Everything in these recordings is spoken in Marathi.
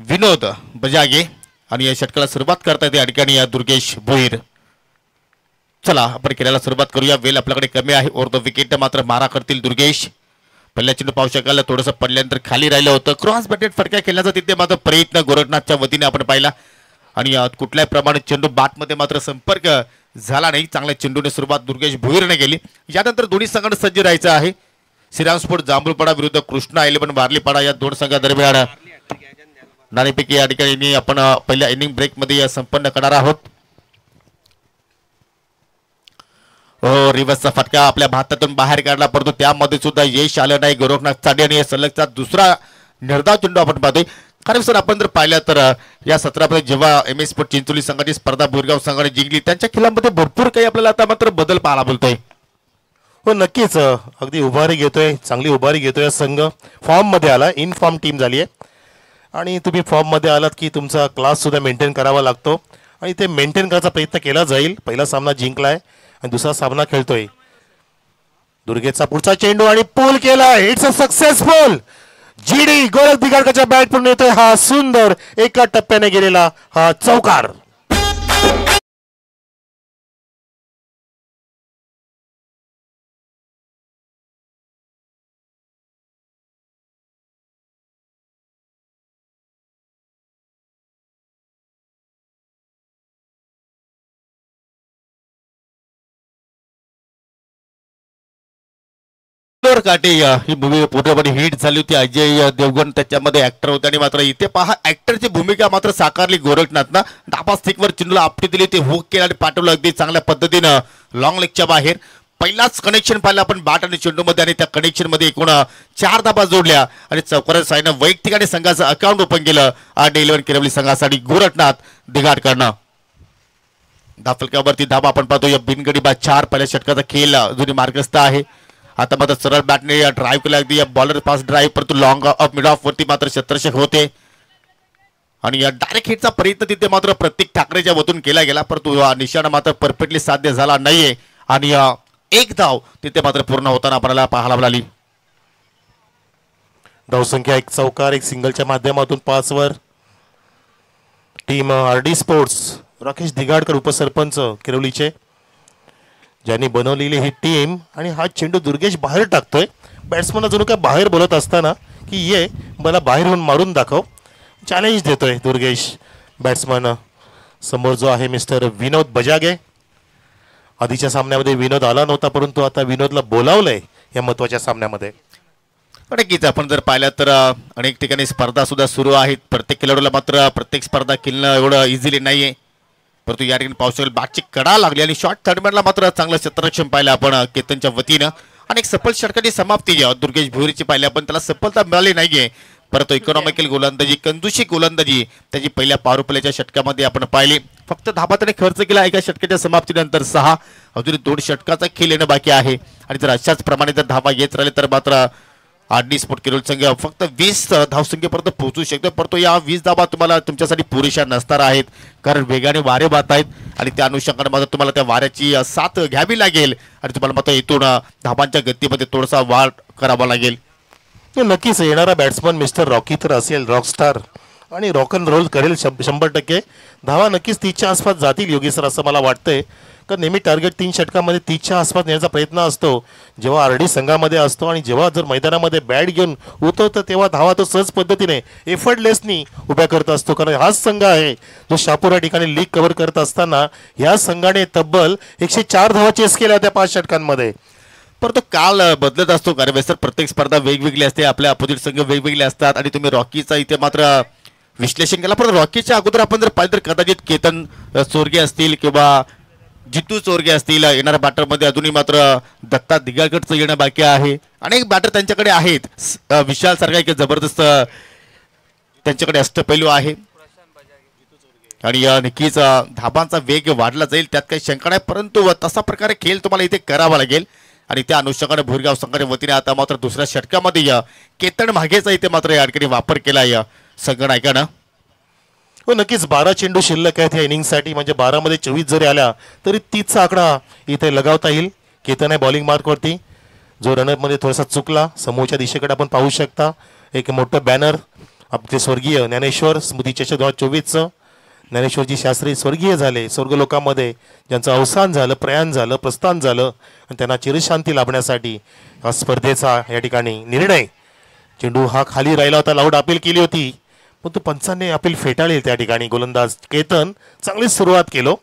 विनोद बजागे आणि या षटकाला सुरुवात करता येते ठिकाणी या दुर्गेश भोईर. चला आपण खेळायला सुरुवात करूया. वेल आपल्याकडे कमी आहे. ओर द विकेट मात्र मारा करतील दुर्गेश. पहिल्या चेंडू पाहू शकाल थोडंसं पडल्यानंतर खाली राहिलं होतं. क्रॉस बॅटेड फटका खेळण्याचा तिथे मात्र प्रयत्न गोरखनाथच्या वतीने आपण पाहिला आणि कुठल्याही प्रमाणे चेंडू बाटमध्ये मात्र संपर्क झाला नाही. चांगल्या चेंडूने सुरुवात दुर्गेश भोईरने केली. यानंतर दोन्ही संघांना सज्ज राहायचं आहे. श्रीराम स्पोर्ट जांभूळपाडा विरुद्ध कृष्णा 11 वारलीपाडा या दोन संघादरम्यान नाणेपैकी या ठिकाणी आपण पहिल्या इनिंग ब्रेक मध्ये संपन्न करणार आहोत. हो, रिव्हर्सचा फटका आपल्या भारतातून बाहेर काढला परंतु त्यामध्ये सुद्धा यश आलं नाही गोरखनाथ चांडे आणि सलगचा दुसरा निर्धाव चेंडू आपण पाहतोय. कारण सर आपण जर पाहिलं तर या सत्रामध्ये जेव्हा एम एस स्पोर्ट चिंचोली संघाची स्पर्धा बोरगाव संघाने जिंकली त्यांच्या खेळामध्ये भरपूर काही आपल्याला आता मात्र बदल पाहायला बोलतोय. हो नक्कीच अगदी उभारी घेतोय, चांगली उभारी घेतोय. संघ फॉर्ममध्ये आला, इन फॉर्म टीम झाली आहे आणि तुम्ही फॉर्ममध्ये आलात की तुमचा क्लास सुद्धा मेंटेन करावा लागतो आणि ते मेंटेन करायचा प्रयत्न केला जाईल. पहिला सामना जिंकलाय आणि दुसरा सामना खेळतोय. दुर्गेचा पुढचा चेंडू आणि पूल केलाय. It's a successful. GD Gorakh दिगाडकरच्या बॅट पूर्ण येतोय हा सुंदर एका टप्प्याने गेलेला हा चौकार. काटे ही मूवी पूर्णपणे हिट झाली होती. अजय देवगण त्याच्यामध्ये ऍक्टर होते आणि मात्र इथे पहा ऍक्टरची भूमिका मात्र साकारली गोरखनाथनं. डाबा स्टिकवर चेंडूला आपटी दिली, ते हुक केला आणि पाठवलं अगदी चांगल्या पद्धतीनं लॉंग लेगच्या बाहेर. पहिलाच कनेक्शन पाहिलं आपण बॅट आणि चेंडूमध्ये आणि त्या कनेक्शन मध्ये एकूण 4 धाबा जोडल्या आणि चौकारात साईनं वैयक्तिक आणि संघाचं अकाउंट ओपन केलं. 11 किरवली संघासाठी गोरखनाथ दिगाडकरनं. धाफलक्यावरती धाबा आपण पाहतो. या बिनगडी बाद 4 पहिल्या षटकाचा खेळ जुनी मार्गस्थ आहे. आता मात्र सरळ बॅटने ड्राईव्ह केला अगदी या बॉलर पास ड्राईव्ह परंतु लॉंग ऑफ मिड ऑफ वरती मात्र क्षेत्ररक्षक होते आणि या डायरेक्ट हिटचा प्रयत्न तिथे मात्र प्रतीक ठाकरेच्या वतून केला गेला परंतु निशाणा मात्र परफेक्टली साध्य झाला नाहीये आणि एक धाव तिथे मात्र पूर्ण होताना आपल्याला पाहायला मिळाली. धावसंख्या एक चौकार एक सिंगलच्या माध्यमातून 5 वर. टीम आरडी स्पोर्ट्स राकेश दिगाडकर उपसरपंच किरवलीचे ज्यांनी बनवलेली ही टीम आणि हा चेंडू दुर्गेश बाहेर टाकतोय. बॅट्समनला जणू काय बाहेर बोलत असताना की ये मला बाहेर होऊन मारून दाखव, चॅलेंज देतोय दुर्गेश. बॅट्समन समोर जो आहे मिस्टर विनोद बजागे. आधीच्या सामन्यामध्ये विनोद आला नव्हता परंतु आता विनोदला बोलावलंय या महत्वाच्या सामन्यामध्ये. नक्कीच आपण जर पाहिलं तर अनेक ठिकाणी स्पर्धा सुद्धा सुरू आहेत. प्रत्येक खेळाडूला मात्र प्रत्येक स्पर्धा खेळणं एवढं इझिली नाहीये परंतु या ठिकाणी पावसाळी बॅटची कडा लागली आणि शॉर्ट थर्डमॅनला मात्र चांगलं क्षेत्ररक्षण पाहिलं आपण केतनच्या वतीनं आणि एक सफल षटकाची समाप्ती दुर्गेश भोईरची पाहिली आपण. त्याला सफलता मिळाली नाहीये परंतु इकॉनॉमिकल गोलंदाजी कंजूशी गोलंदाजी त्याची पहिल्या पॉवर प्लेच्या षटकामध्ये आपण पाहिली. फक्त धाबा त्याने खर्च केला एका षटकाच्या समाप्तीनंतर 6. अजून 2 षटकाचा खेळ येणं बाकी आहे आणि जर अशाच प्रमाणे जर धाबा येत राहिले तर मात्र आरडी स्पोर्ट किरोल संघ फक्त 20 धावसंख्येपर्यंत पोहोचू शकतो परंतु या 20 धाबा तुम्हाला तुमच्यासाठी पुरेशा नसणार आहेत कारण वेगाने वारे वाहत आहेत आणि त्या अनुषंगाने मात्र तुम्हाला त्या वाऱ्याची साथ घ्यावी लागेल आणि तुम्हाला मात्र इथून धाबांच्या गतीमध्ये थोडासा वाढ करावा लागेल. नक्कीच येणारा बॅट्समन मिस्टर रॉकी तर असेल रॉकस्टार आणि रॉक अँड रोल करेल 100%. धावा नक्कीच 30च्या आसपास जातील योगी सर असं मला वाटतंय कारण नेहमी टार्गेट 3 षटकामध्ये 30च्या आसपास नेण्याचा प्रयत्न असतो जेव्हा आरडी संघामध्ये असतो आणि जेव्हा जर मैदानामध्ये बॅट घेऊन उतरतो तेव्हा धावा तो सहज पद्धतीने एफर्टलेसनी उभ्या करत असतो कारण हाच संघ आहे जो शहापूर या ठिकाणी लीग कव्हर करत असताना या संघाने तब्बल 104 धावा चेस केल्या होत्या 5 षटकांमध्ये. परंतु काल बदलत असतो कारण सर प्रत्येक स्पर्धा वेगवेगळी असते. आपल्या अपोजिट संघ वेगवेगळे असतात आणि तुम्ही रॉकीचा इथे मात्र विश्लेषण केला पण रॉकीच्या अगोदर आपण जर पाहिलं तर कदाचित केतन चोरगे असतील किंवा जितू चोरगे असतील. येणाऱ्या बॅटरमध्ये अजूनही मात्र दत्ता दिगाडकरचं येणं बाकी आहे. अनेक बॅटर त्यांच्याकडे आहेत. विशाल सारखा एक जबरदस्त त्यांच्याकडे अष्टपैलू आहे आणि नक्कीच धाबांचा वेग वाढला जाईल त्यात काही शंका नाही परंतु तसा प्रकारे खेळ तुम्हाला इथे करावा लागेल आणि त्या अनुषंगाने भोरगाव संघाच्या वतीने आता मात्र दुसऱ्या षटकामध्ये केतन मागेचा इथे मात्र या ठिकाणी वापर केला संघनायकानं. हो नक्कीच 12 चेंडू शिल्लक आहेत या इनिंगसाठी म्हणजे 12 मध्ये 24 जरी आल्या तरी 30चा आकडा इथे लगावता येईल. केतन आहे बॉलिंग मार्कवरती जो रनअपमध्ये थोडासा चुकला. समोरच्या दिशेकडे आपण पाहू शकता एक मोठं बॅनर आपले स्वर्गीय ज्ञानेश्वर स्मृती चषक 2024चं ज्ञानेश्वरजी शास्त्री स्वर्गीय झाले, स्वर्गलोकामध्ये ज्यांचं अवसान झालं, प्रयाण झालं, प्रस्थान झालं आणि त्यांना चिरशांती लाभण्यासाठी या स्पर्धेचा या ठिकाणी निर्णय. चेंडू हा खाली राहिला होता, लाऊड अपील केली होती, पण तो पंचांनी अपील फेटाळले. त्या ठिकाणी गोलंदाज केतन चांगली सुरुवात केलो.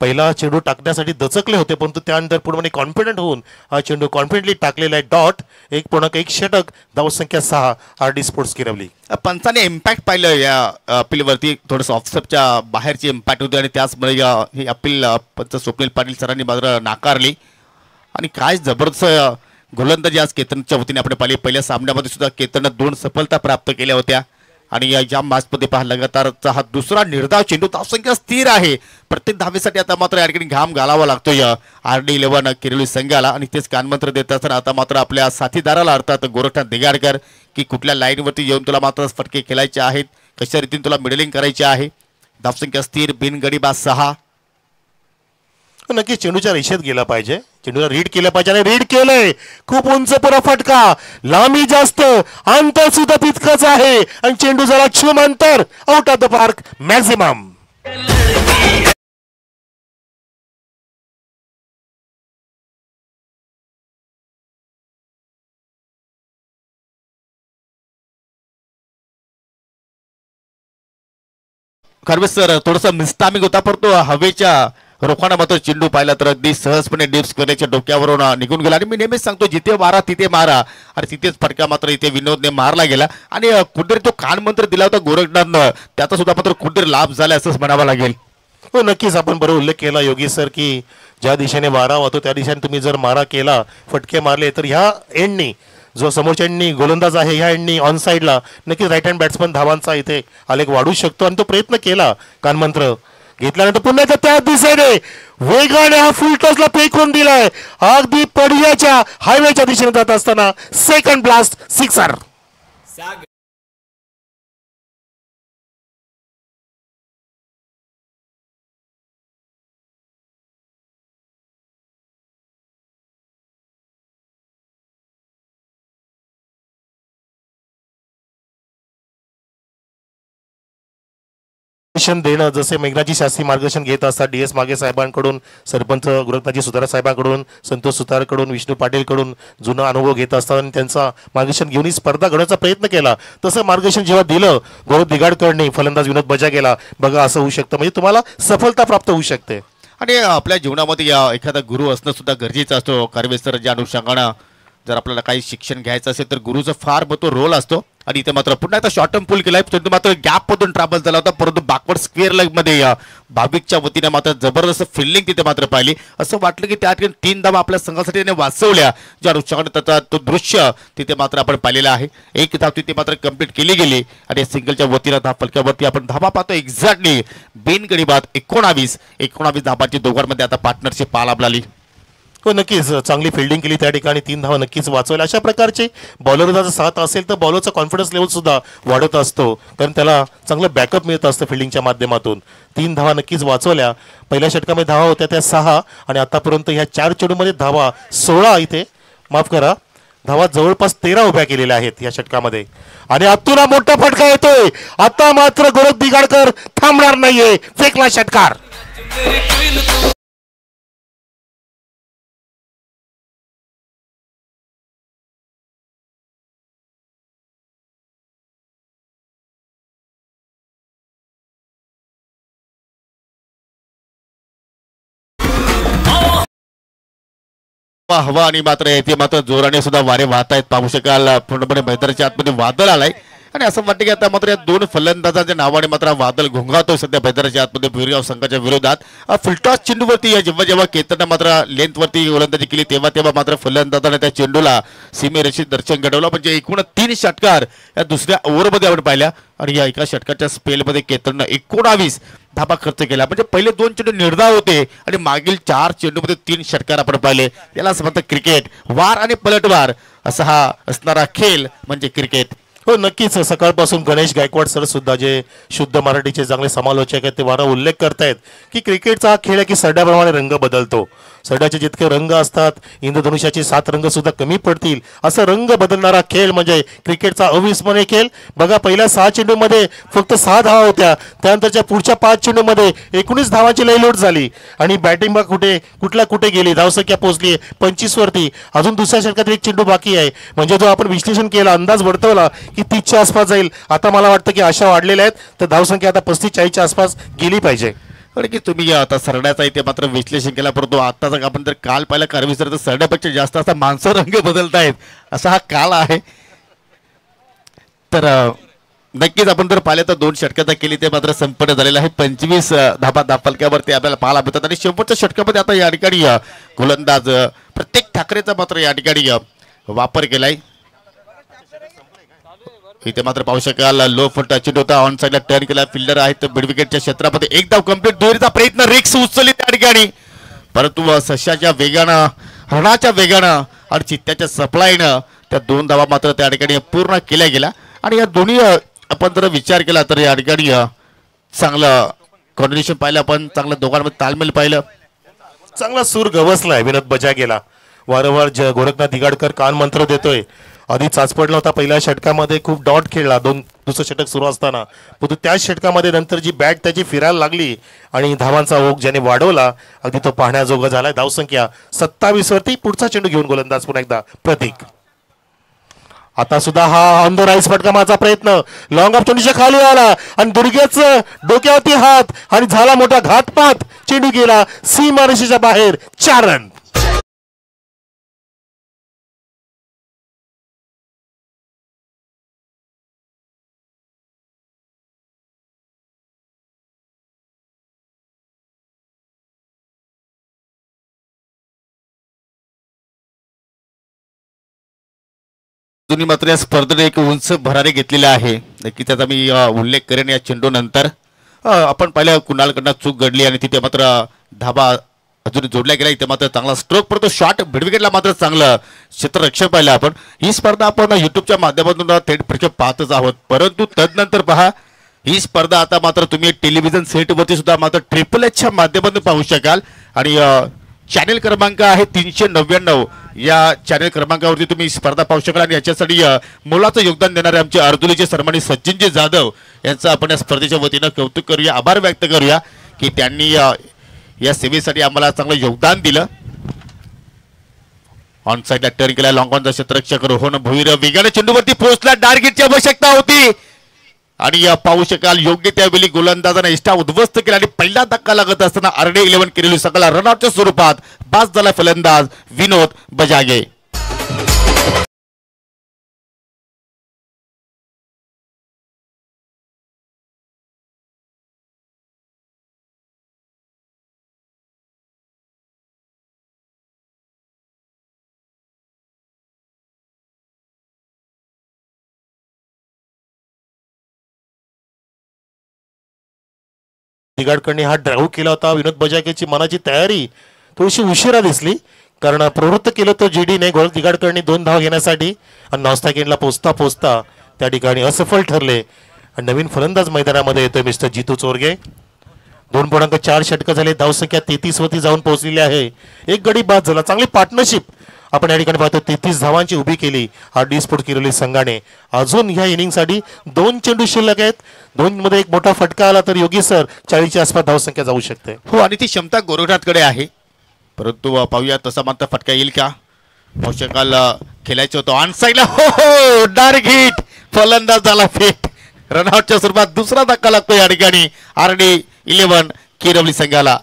पहिला चेंडू टाकण्यासाठी दचकले होते, परंतु त्यानंतर पूर्णपणे कॉन्फिडंट होऊन हा चेंडू कॉन्फिडंटली टाकलेला आहे. डॉट 1.1 षटक, धावसंख्या 6. RD sports Kirwali. पंचाने इम्पॅक्ट पाहिलं या अपीलवरती, थोडंसं ऑफस्टपच्या बाहेरची इम्पॅक्ट होती आणि त्याचमुळे ही अपील पंच स्वप्नील पाटील सरांनी मात्र नाकारली. आणि काय जबरदस्त गोलंदाजी आज केतनच्या वतीने आपण पाहिली. पहिल्या सामन्यामध्ये सुद्धा केतननं 2 सफलता प्राप्त केल्या होत्या आणि या मॅचमध्ये पहा लगातारचा हा दुसरा निर्धाव चेंडू. धावसंख्या स्थिर आहे, प्रत्येक धावेसाठी आता मात्र या ठिकाणी घाम घालावा लागतोय RD11 किरवली संघाला. आणि तेच कानमंत्र देत असताना आता मात्र आपल्या साथीदाराला अर्थात गोरखनाथ दिगाडकर की कुठल्या लाईनवरती येऊन तुला मात्र फटके खेळायचे आहेत, कशा रीतीने तुला मिडलिंग करायचे आहे. धावसंख्या स्थिर, बिनगडीबाज 6. नक्की चेंडूच्या रेषेत गेला पाहिजे, चेंडूला रीड केलं पाहिजे आणि रीड केलंय. खूप उंच पुरा फटका, लांबी जास्त, अंतर सुद्धा तितकंच आहे आणि चेंडू जरा छूम अंतर, out of the park maximum. Kharve sir थोडासा मिस्टामिंग होता, परंतु हवेच्या रोखाना मात्र चेंडू पाहिला तर अगदी सहजपणे डिप्स करण्याच्या डोक्यावरून निघून गेला. आणि मी नेहमीच सांगतो जिथे मारा तिथे मारा, आणि तिथेच फटका मात्र इथे विनोदने मारला गेला. आणि कुठेतरी तो कानमंत्र दिला होता गोरखनाथनं, त्याचा सुद्धा मात्र कुठेतरी लाभ झाला असंच म्हणावं लागेल. हो नक्कीच, आपण बरोबर उल्लेख केला योगेश सर की ज्या दिशेने वारा वाहतो त्या दिशेने तुम्ही जर मारा केला, फटके मारले, तर ह्या एंडनी जो समोरच्या एंडनी गोलंदाज आहे ह्या एंडनी ऑन साईडला नक्कीच राईट हँड बॅट्समन धावांचा इथे आलेख वाढू शकतो. आणि तो प्रयत्न केला, कानमंत्र घेतल्यानंतर पुन्हा त्याच दिशेने वेगाने हा फुल टॉसला फेकून दिलाय, अगदी पडियाच्या हायवेच्या दिशेने जात असताना सेकंड ब्लास्ट सिक्सर. देणं जसे मेघनाजी शास्त्री मार्गदर्शन घेत असतात DS मागे साहेबांकडून, सरपंच गोरखनाथजी सुतार साहेबांकडून, संतोष सुतारकडून, विष्णू पाटीलकडून जुना अनुभव घेत असतात आणि त्यांचा मार्गदर्शन घेऊन ही स्पर्धा घडवण्याचा प्रयत्न केला. तसं मार्गदर्शन जेव्हा दिलं गौरव दिगाडकरने, फलंदाज विनोद बजा गेला, बघा असं होऊ शकतं, म्हणजे तुम्हाला सफलता प्राप्त होऊ शकते. आणि आपल्या जीवनामध्ये एखादा गुरु असणं सुद्धा गरजेचं असतो. कारवेसर ज्या अनुषंगानं जर आपल्याला काही शिक्षण घ्यायचं असेल तर गुरुचा फार मोठा रोल असतो. आणि इथे मात्र पुन्हा एकदा शॉर्ट टर्म पूल केलाय, परंतु मात्र गॅप मधून ट्रॅव्हल झाला होता, परंतु बॅकवर्ड स्क्वेअर लेग मध्ये भाविकच्या वतीने मात्र जबरदस्त फिल्डिंग तिथे मात्र पाहिली. असं वाटलं की त्या ठिकाणी 3 धावा आपल्या संघासाठी त्याने वाचवल्या, ज्या अनुषंगाने त्याचा तो दृश्य तिथे मात्र आपण पाहिलेला आहे. 1 धाव तिथे मात्र कंप्लीट केली गेली आणि सिंगलच्या वतीनं धाव फलकावरती आपण धावा पाहतो एक्झॅक्टली बिनगडीबाद 19 धावांची दोघांमध्ये आता पार्टनरशिप पाहायला मिळाली. हो नक्कीच चांगली फिल्डिंग केली त्या ठिकाणी, 3 धावा नक्कीच वाचवल्या. अशा प्रकारचे बॉलरचा जर साथ असेल तर बॉलरचा कॉन्फिडन्स लेवल सुद्धा वाढत असतो, कारण त्याला चांगलं बॅकअप मिळत असतं फिल्डिंगच्या माध्यमातून. 3 धावा नक्कीच वाचवल्या. पहिल्या षटकामध्ये धावा होत्या त्या 6 आणि आतापर्यंत ह्या 4 चेंडूमध्ये धावा 16, इथे माफ करा धावा जवळपास 13 उभ्या केलेल्या आहेत या षटकामध्ये. आणि आतून मोठा फटका येतोय, आता मात्र गोरख दिगाडकर थांबणार नाहीये, फेकला षटकार. हवा आणि मात्र येथे मात्र जोराने सुद्धा वारे वाहत आहेत, पाहू शकाल पूर्णपणे मैदानाच्या आतमध्ये वादळ आलाय. आणि असं वाटतं की आता मात्र या 2 फलंदाजांच्या नावाने मात्र वादळ घोंघावतोय सध्या मैदानाच्या आतमध्ये भुईरगाव संघाच्या विरोधात. फुलटॉस चेंडूवरती जेव्हा केतनने मात्र लेंथवरती गोलंदाजी केली तेव्हा मात्र फलंदाजाने त्या चेंडूला सीमेरेषेत दर्शन घडवलं. म्हणजे एकूण 3 षटकार या दुसऱ्या ओव्हरमध्ये आपण पाहिल्या आणि या एका षटकाच्या स्पेलमध्ये केतननं 19 धाबा खर्च केला. म्हणजे पहिले 2 चेंडू निर्धाव होते आणि मागील 4 चेंडूमध्ये 3 षटकार आपण पाहिले. याला असं म्हणतात क्रिकेट, वार आणि पलटवार असा हा असणारा खेळ म्हणजे क्रिकेट. हो नक्कीच, सकाळपासून गणेश गायकवाड सर सुद्धा जे शुद्ध मराठीचे चांगले समालोचक आहेत ते वारा उल्लेख करतायत की क्रिकेटचा हा खेळ आहे की सरड्याप्रमाणे रंग बदलतो. सरड्याचे जितके रंग असतात इंद्रधनुष्याचे 7 रंग सुद्धा कमी पडतील असं रंग बदलणारा खेळ म्हणजे क्रिकेटचा अविस्मरणीय खेळ. बघा पहिल्या 6 चेंडूमध्ये फक्त 6 धावा होत्या, त्यानंतरच्या पुढच्या 5 चेंडूमध्ये 19 धावांची लयलूट झाली आणि बॅटिंग बघ कुठे गेली. धावसंख्या पोहोचली 25 वरती. अजून दुसऱ्या षटकात एक चेंडू बाकी आहे. म्हणजे जो आपण विश्लेषण केला अंदाज वर्तवला की 30च्या आसपास जाईल, आता मला वाटतं की आशा वाढलेल्या आहेत, तर धावसंख्या आता 35-40च्या आसपास गेली पाहिजे. कारण की तुम्ही आता सरड्याचा इथे मात्र विश्लेषण केला, परंतु आता जर आपण जर काल पाहिला कारवी तर सरड्यापेक्षा जास्त असा माणसं रंग बदलतायत असा हा काल आहे. तर नक्कीच आपण जर पाहिलं तर 2 षटकाचा केली ते मात्र संपन्न झालेलं आहे. 25 धाबा धापलक्यावरती आपल्याला पाहायला मिळतात आणि शेवटच्या षटकामध्ये आता या ठिकाणी गोलंदाज प्रत्येक ठाकरेचा मात्र या ठिकाणी वापर केलाय. इथे मात्र पाहू शकाल लो फुट टच होता, ऑन साइडला टर्न केला, फिल्डर आहे तर मिड विकेटच्या क्षेत्रामध्ये एक धाव कंप्लीट. दुहेरीचा प्रयत्न, रिक्स उचलली त्या ठिकाणी, परंतु सश्याच्या वेगानं, हरणाच्या वेगानं आणि चित्त्याच्या सप्लायनं त्या 2 धावा मात्र त्या ठिकाणी पूर्ण केल्या गेल्या. आणि या दोन्ही आपण जर विचार केला तर या ठिकाणी चांगलं कॉम्बिनेशन पाहिलं आपण, चांगलं दोघांमध्ये ताळमेळ पाहिलं, चांगला सूर गवसलाय विनोद बजागेला. वारंवार गोरखनाथ दिगाडकर कान मंत्र देतोय. आधी चाचपडला होता पहिल्या षटकामध्ये, खूप डॉट खेळला दुसरं षटक सुरू असताना, परंतु त्याच षटकामध्ये नंतर जी बॅट त्याची फिरायला लागली आणि धावांचा ओघ ज्याने वाढवला अगदी तो पाहण्याजोगा झालाय. धावसंख्या 27 वरती. पुढचा चेंडू घेऊन गोलंदाज पुन्हा एकदा प्रतीक. आता सुद्धा हा ऑन द राईस फटका मारचा प्रयत्न, लॉंग ऑफ चेंडूच्या खाली आला आणि दुर्गेचं डोक्यावरती हात आणि झाला मोठा घातपात. चेंडू गेला सीमारेषेच्या बाहेर. 4 रन. दोन्ही मात्र या स्पर्धेने एक उंच भरारी घेतलेला आहे. नक्की त्याचा मी उल्लेख करेन या चेंडू नंतर. आपण पाहिलं कुणालकडनं चूक घडली आणि तिथे मात्र धाबा अजून जोडल्या गेला. इथे मात्र चांगला स्ट्रोक, परंतु शॉट मिडविकेटला मात्र चांगलं क्षेत्ररक्षण पाहिलं आपण. ही स्पर्धा आपण युट्यूबच्या माध्यमातून थेट प्रेक्षक पाहतच आहोत, परंतु तदनंतर पहा ही स्पर्धा आता मात्र तुम्ही टेलिव्हिजन सेटवरती सुद्धा मात्र HHच्या माध्यमातून पाहू शकाल. आणि चॅनेल क्रमांक आहे 399 या चॅनेल क्रमांकावरती तुम्ही स्पर्धा पाहू शकाल. आणि याच्यासाठी मोलाचं योगदान देणारे आमचे अर्जुलीचे सन्मानी सचिनजी जाधव यांचं आपण या स्पर्धेच्या वतीनं कौतुक करूया, आभार व्यक्त करूया की त्यांनी या सेवेसाठी आम्हाला चांगलं योगदान दिलं. ऑन साइडला टर्न केला, लॉंग ऑनचा क्षेत्ररक्षक रोहन भोईर वेगाने चेंडूवरती पोहोचला. टार्गेटची आवश्यकता होती आणि पाहू शकाल योग्य त्यावेळी गोलंदाजाने इष्टा उद्ध्वस्त केला आणि पहिला धक्का लागत असताना RD11 केलेली सकाळला रनआउटच्या स्वरूपात बाद झाला फलंदाज विनोद बजागे. दिगाडकडने हा ड्राईव्ह केला होता. विनोद बजागेची मनाची तयारी थोडीशी उशिरा दिसली, कारण प्रवृत्त केलं तो GDने गोलक दिगाडकडने 2 धाव घेण्यासाठी आणि नॉस्टॅकिनला पोचता त्या ठिकाणी असफल ठरले. आणि नवीन फलंदाज मैदानामध्ये येतोय मिस्टर जितू चोरगे. 2.4 षटकं झाले, धावसंख्या 33 वरती जाऊन पोहोचलेली आहे. एक गडी बाद झाला. चांगली पार्टनरशिप आपण या ठिकाणी पाहतो. 33 धावांची उभी केली RD स्पोर्ट किरोली संघाने. अजून ह्या इनिंगसाठी 2 चेंडू शिल्लक आहेत. 2 मध्ये एक मोठा फटका आला तर योगी सर 40च्या आसपास धावसंख्या जाऊ शकते. हो, आणि ती क्षमता गोरखनाथकडे आहे, परंतु पाहूया तसा मात्र फटका येईल का. पाहू शकाल खेळायचं होतं ऑन साइडला. हो, डायरेक्ट हिट, फलंदाज झाला फिट. रनआउटच्या स्वरूपात दुसरा धक्का लागतो या ठिकाणी RD11 किरवली संघाला.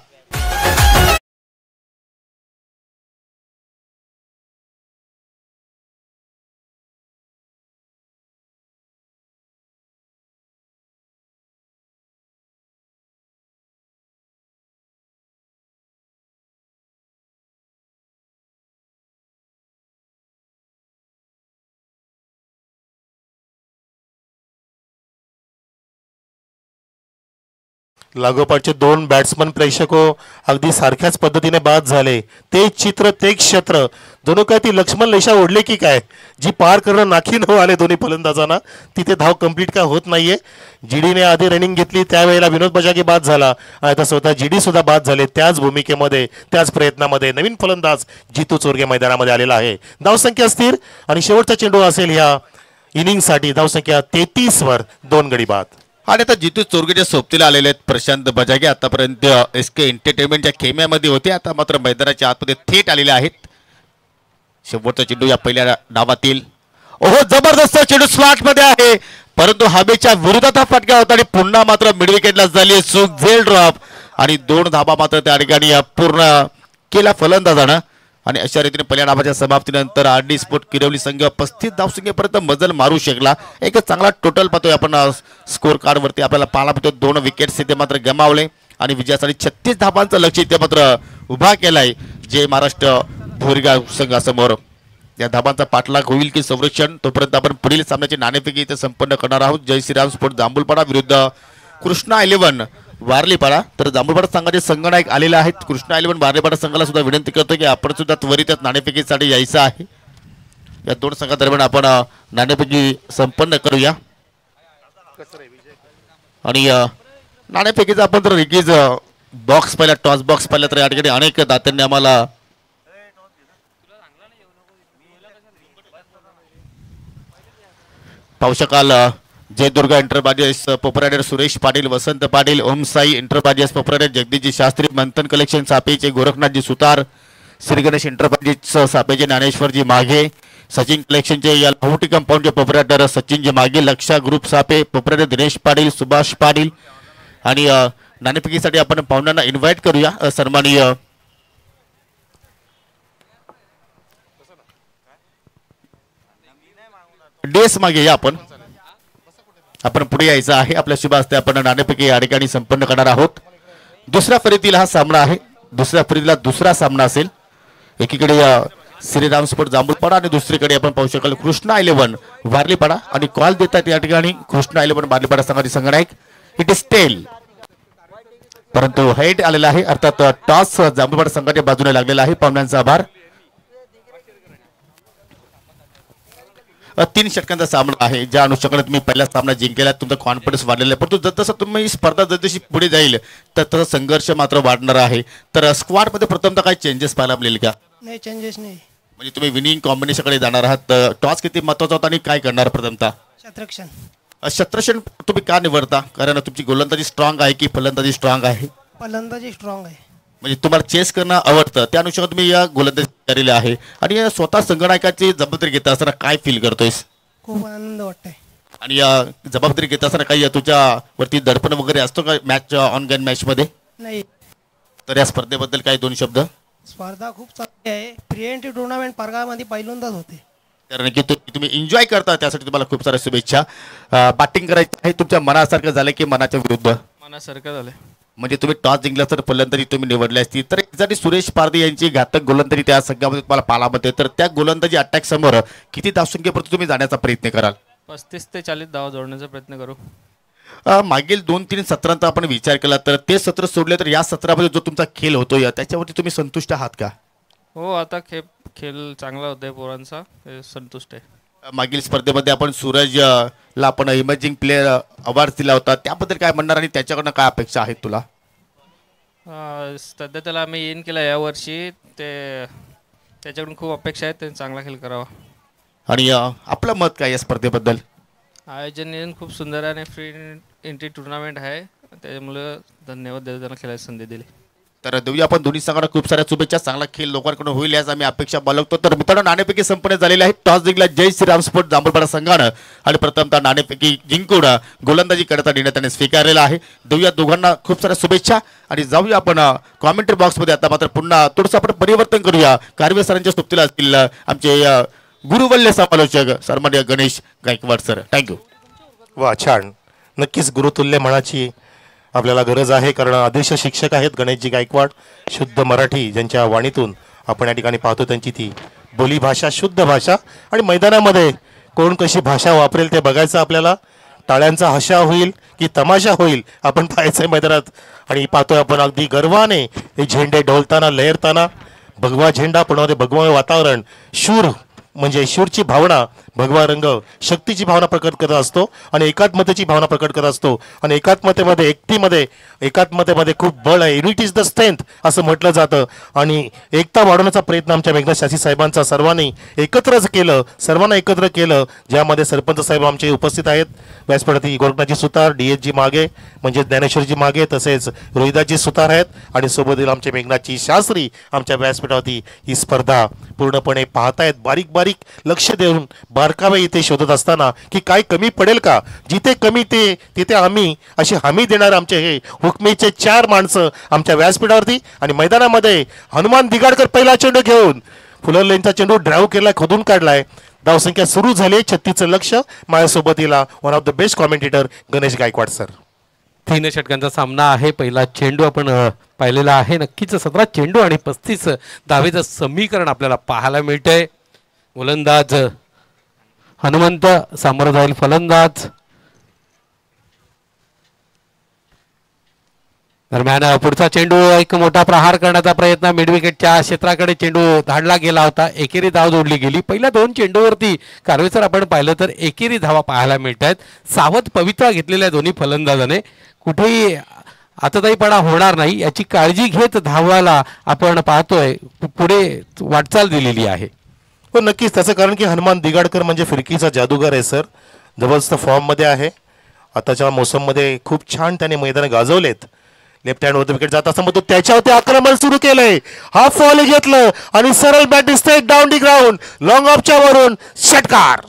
लागोपाठचे दोन बॅट्समन प्रेक्षक अगदी सारख्याच पद्धतीने बाद झाले. ते चित्र ते क्षेत्र जणू काय ती लक्ष्मण रेषा ओढली की काय, जी पार करणं नाकी न आले दोन्ही फलंदाजांना. तिथे धाव कंप्लीट का होत नाहीये. जीडीने आधी रनिंग घेतली त्यावेळेला विनोद बजागे बाद झाला आणि आता स्वतः जीडी सुद्धा बाद झाले. त्याच भूमिकेमध्ये त्याच प्रयत्नामध्ये नवीन फलंदाज जितू चोरगे मैदानामध्ये आलेला आहे. धावसंख्या स्थिर आणि शेवटचा चेंडू असेल ह्या इनिंगसाठी. धावसंख्या 33 वर 2 गडी बाद. आणि आता जितू चोरगेच्या सोबतीला आलेले आहेत प्रशांत बजागे. आतापर्यंत SK एंटरटेनमेंटच्या खेम्यामध्ये होते, आता मात्र मैदानाच्या आतमध्ये थेट आलेले आहेत. शेवटचा चेंडू या पहिल्या डावातील. ओहो, जबरदस्त चेंडू स्लॉट मध्ये आहे, परंतु हवेच्या विरोधात हा फटका होता आणि पुन्हा मात्र मिड विकेटला झाली चूक. झेल ड्रॉप आणि 2 धाबा मात्र त्या ठिकाणी पूर्ण केला फलंदाजानं. आणि अशा रीतीने पहिल्या डावाच्या समाप्तीनंतर RD स्पोर्ट किरवली संघ 35 धावसंख्येपर्यंत मजल मारू शकला. एक चांगला टोटल पाहतोय आपण स्कोर कार्ड वरती आपल्याला पाहायला मिळतो. 2 विकेट्स इथे मात्र गमावले आणि विजयासाठी 36 धाबांचं लक्ष इथे मात्र उभा केलाय जय महाराष्ट्र भोरगाव संघासमोर. या धाबांचा पाठलाग होईल की संरक्षण, तोपर्यंत आपण पुढील सामन्याची नाणेफेकी इथे संपन्न करणार आहोत. जय श्रीराम स्पोर्ट जांभूळपाडा विरुद्ध कृष्णा 11 वारलीपाडा. तर जांभूळपाडा संघाचे संघनायक आलेले आहेत. कृष्णा 11 वारलीपाडा संघाला सुद्धा विनंती करतो की आपण सुद्धा त्वरित नाणेफेकीसाठी यायचं आहे. या 2 संघादरम्यान आपण नाणेफेकी संपन्न करूया. आणि नाणेफेकीचा आपण जर रिकीज बॉक्स पाहिला, टॉस बॉक्स पाहिला, तर या ठिकाणी अनेक दात्यांनी आम्हाला पाहू शकाल. जय दुर्गा एंटरप्राइजेस प्रोप्रायटर सुरेश पाटील, वसंत पाटील, ओम साई एंटरप्राइजेस प्रोप्रायटर जगदीशजी शास्त्री, मंथन कलेक्शन सापेचे गोरखनाथजी सुतार, श्री गणेश एंटरप्राइजेस सापेचे ज्ञानेश्वरजी माघे, सचिन कलेक्शनचे या लाहोटी कंपाऊंडचे प्रोप्रायटर सचिनजी माघे, लक्षा ग्रुप सापे प्रोप्रायटर दिनेश पाटील, सुभाष पाटील. आणि नाणेफेकीसाठी आपण पाहुण्यांना इन्व्हाइट करूया. सन्माननीय डेस मागे या, आपण पुढे यायचं आहे. आपल्या शुभ हस्ते आपण नाणेफेकी या ठिकाणी संपन्न करणार आहोत. दुसऱ्या फेरीतील हा सामना आहे. दुसऱ्या फेरीला दुसरा सामना असेल. एकीकडे श्रीराम स्पोर्ट जांभूळपाडा आणि दुसरीकडे आपण पाहू शकाल कृष्णा 11 वारलीपाडा. आणि कॉल देतात या ठिकाणी कृष्णा 11 वारलीपाडा संघाचे संघनायक. इट इज टेल, परंतु हेड आलेला आहे, अर्थात टॉस जांभूळपाडा संघाच्या बाजूने लागलेला आहे. पाहुण्यांचा आभार. 3 षटकांचा सामना आहे, ज्या अनुषंगाने तुम्ही पहिला सामना जिंकलेला, तुमचा कॉन्फिडन्स वाढलेला आहे. परंतु जसं तुम्ही स्पर्धा जशी पुढे जाईल तर तसा संघर्ष मात्र वाढणार आहे. तर स्क्वॉड मध्ये प्रथमतः काही चेंजेस पाहायला मिळेल का? नाही, चेंजेस नाही. म्हणजे तुम्ही विनिंग कॉम्बिनेशनकडे जाणार आहात. टॉस किती महत्वाचा होता आणि काय करणार प्रथमतः? शत्रक्षण तुम्ही का निवडता? कारण तुमची गोलंदाजी स्ट्रॉंग आहे की फलंदाजी स्ट्रॉंग आहे? फलंदाजी स्ट्रॉंग आहे. म्हणजे तुम्हाला चेस करणं आवडतं, त्या अनुषंगाने तुम्ही या गोलंदाजी केलेली आहे. आणि स्वतः संघनायकाची जबाबदारी घेत असताना काय फील करतोयस? खूप आनंद वाटतोय. आणि या जबाबदारी घेत असताना काही तुझ्यावरती दडपण वगैरे असतो का मॅच ऑन गेम मॅच मध्ये? नाही. तर या स्पर्धेबद्दल काही 2 शब्द? स्पर्धा खूप चांगली आहे. प्री-एंट्री टुर्नामेंट परगामध्ये पहिल्यांदाच होते. कारण की तुम्ही एन्जॉय करता, त्यासाठी तुम्हाला खूप साऱ्या शुभेच्छा. बॅटिंग करायची आहे, तुमच्या मनासारखं झालं की मनाच्या विरुद्ध? मनासारखं झालं. म्हणजे तुम्ही टॉस जिंकला तर फलंदाजी तुम्ही निवडली असती. तर एक्झॅक्टली सुरेश पारदे यांची घातक गोलंदाजी त्या संघामध्ये तुम्हाला पाहायला मिळते. तर त्या गोलंदाजी अटॅक समोर किती धावसंख्येपर्यंत तुम्ही जाण्याचा प्रयत्न कराल? 35 ते 40 धावा जोडण्याचा प्रयत्न करू. मागील 2-3 सत्रांचा आपण विचार केला तर ते सत्र सोडले तर या सत्रामध्ये जो तुमचा खेळ होतोय त्याच्यावरती तुम्ही संतुष्ट आहात का? हो, आता खेळ चांगला होतोय पोरांचा, संतुष्ट आहे. मागील स्पर्धेमध्ये आपण सूरजला आपण इमर्जिंग प्लेअर अवॉर्ड दिला होता, त्याबद्दल काय म्हणणार आणि त्याच्याकडनं काय अपेक्षा आहेत तुला? सध्या त्याला आम्ही येईन केला यावर्षी, त्याच्याकडून खूप अपेक्षा आहेत, त्यांनी चांगला खेळ करावा. आणि आपलं मत काय या स्पर्धेबद्दल? आयोजन खूप सुंदर आणि फ्री एंट्री टुर्नामेंट आहे, त्यामुळे धन्यवाद देतो त्यांना खेळायची संधी दिली. तर देऊया आपण दोन्ही संघांना खूप साऱ्या शुभेच्छा. चांगला खेळ लोकांकडून होईल याच आम्ही अपेक्षा बाळगतो. तर मित्रांनो, नाणेफेकी संपन्न झालेली आहे. टॉस जिंकला जय श्रीराम स्पोर्ट जांभूळपाडा संघानं आणि प्रथमतः नाणेफेकी जिंकून गोलंदाजी करता निर्णय त्याने स्वीकारलेला आहे. देऊया दोघांना खूप साऱ्या शुभेच्छा आणि जाऊया आपण कॉमेंट्री बॉक्समध्ये. आता मात्र पुन्हा थोडंसं आपण परिवर्तन करूया. कारवे सरांच्या सोबतीला असतील आमचे गुरुवल्य समालोचक सन्माननीय गणेश गायकवाड सर. थँक्यू. वा, छान. नक्कीच गुरुतुल्य मनाची आपल्याला गरज आहे, कारण आदर्श शिक्षक आहेत गणेशजी गायकवाड. शुद्ध मराठी ज्यांच्या वाणीतून आपण या ठिकाणी पाहतो, त्यांची ती बोली भाषा, शुद्ध भाषा. आणि मैदानामध्ये कोण कशी भाषा वापरेल ते बघायचं आपल्याला. टाळ्यांचा हशा होईल की तमाशा होईल आपण पाहायचंय मैदानात. आणि पाहतोय आपण अगदी गर्वाने हे झेंडे ढोलताना लहरताना, भगवा झेंडा पुण्यामध्ये भगवा वातावरण, शूर म्हणजे शूरची भावना, भगवा रंग शक्तीची भावना प्रकट करत असतो आणि एकात्मतेची भावना प्रकट करत असतो. आणि एकात्मतेमध्ये खूप बळ आहे. युनिटी इज द स्ट्रेंथ असं म्हटलं जातं. आणि एकता वाढवण्याचा प्रयत्न आमच्या मेघनाथ शास्त्री साहेबांचा सर्वांना एकत्र केलं, ज्यामध्ये सरपंच साहेब आमचे उपस्थित आहेत, व्यासपीठावरती गोरखनाथजी सुतार, DSG मागे म्हणजे ज्ञानेश्वरजी मागे, तसेच रोहिदासजी सुतार आहेत आणि सोबत आमचे मेघनाथजी शास्त्री आमच्या व्यासपीठावरती ही स्पर्धा पूर्णपणे पाहतायत. बारीक बारीक लक्ष देऊन बारकावे इथे शोधत असताना की काय कमी पडेल का, जिथे कमी तिथे आम्ही अशी हमी देणारे आमचे हे हुकमीचे 4 माणसं आमच्या व्यासपीठावरती. आणि मैदानामध्ये हनुमान दिगाडकर पहिला चेंडू घेऊन फुलरलेनचा चेंडू ड्राईव्ह केलाय, खोदून काढलाय. धावसंख्या सुरू झाली 36चं लक्ष. माझ्यासोबत येला one of the best commentator Ganesh Gaikwad sir. 3 षटकांचा सामना आहे. पहिला चेंडू आपण पाहिलेला आहे. नक्कीच 17 चेंडू आणि 35 धावेचं समीकरण आपल्याला पाहायला मिळतंय. गोलंदाज हनुमंत, सामोरं जाईल फलंदाज. दरम्यान पुढचा चेंडू, एक मोठा प्रहार करण्याचा प्रयत्न, मिडविकेटच्या क्षेत्राकडे चेंडू धाडला गेला होता. एकेरी धाव जोडली गेली. पहिल्या 2 चेंडूवरती कारवेसर आपण पाहिलं तर एकेरी धावा पाहायला मिळत आहेत. सावध पवित्रा घेतलेल्या दोन्ही फलंदाजाने कुठेही आतताईपणा होणार नाही याची काळजी घेत धावाला आपण पाहतोय पुढे वाटचाल दिलेली आहे. हो नक्कीच, त्याचं कारण की हनुमान दिगाडकर म्हणजे फिरकीचा जादूगार आहे सर. जबरदस्त फॉर्ममध्ये आहे. आताच्या मोसममध्ये खूप छान त्याने मैदान गाजवलेत. लेफ्ट हँडवरती विकेट जात असताना तो त्याच्यावरती आक्रमण सुरू केलंय. हाफ फॉल घेतलं आणि सरळ batting straight down the ground, long ऑफच्या वरून षटकार.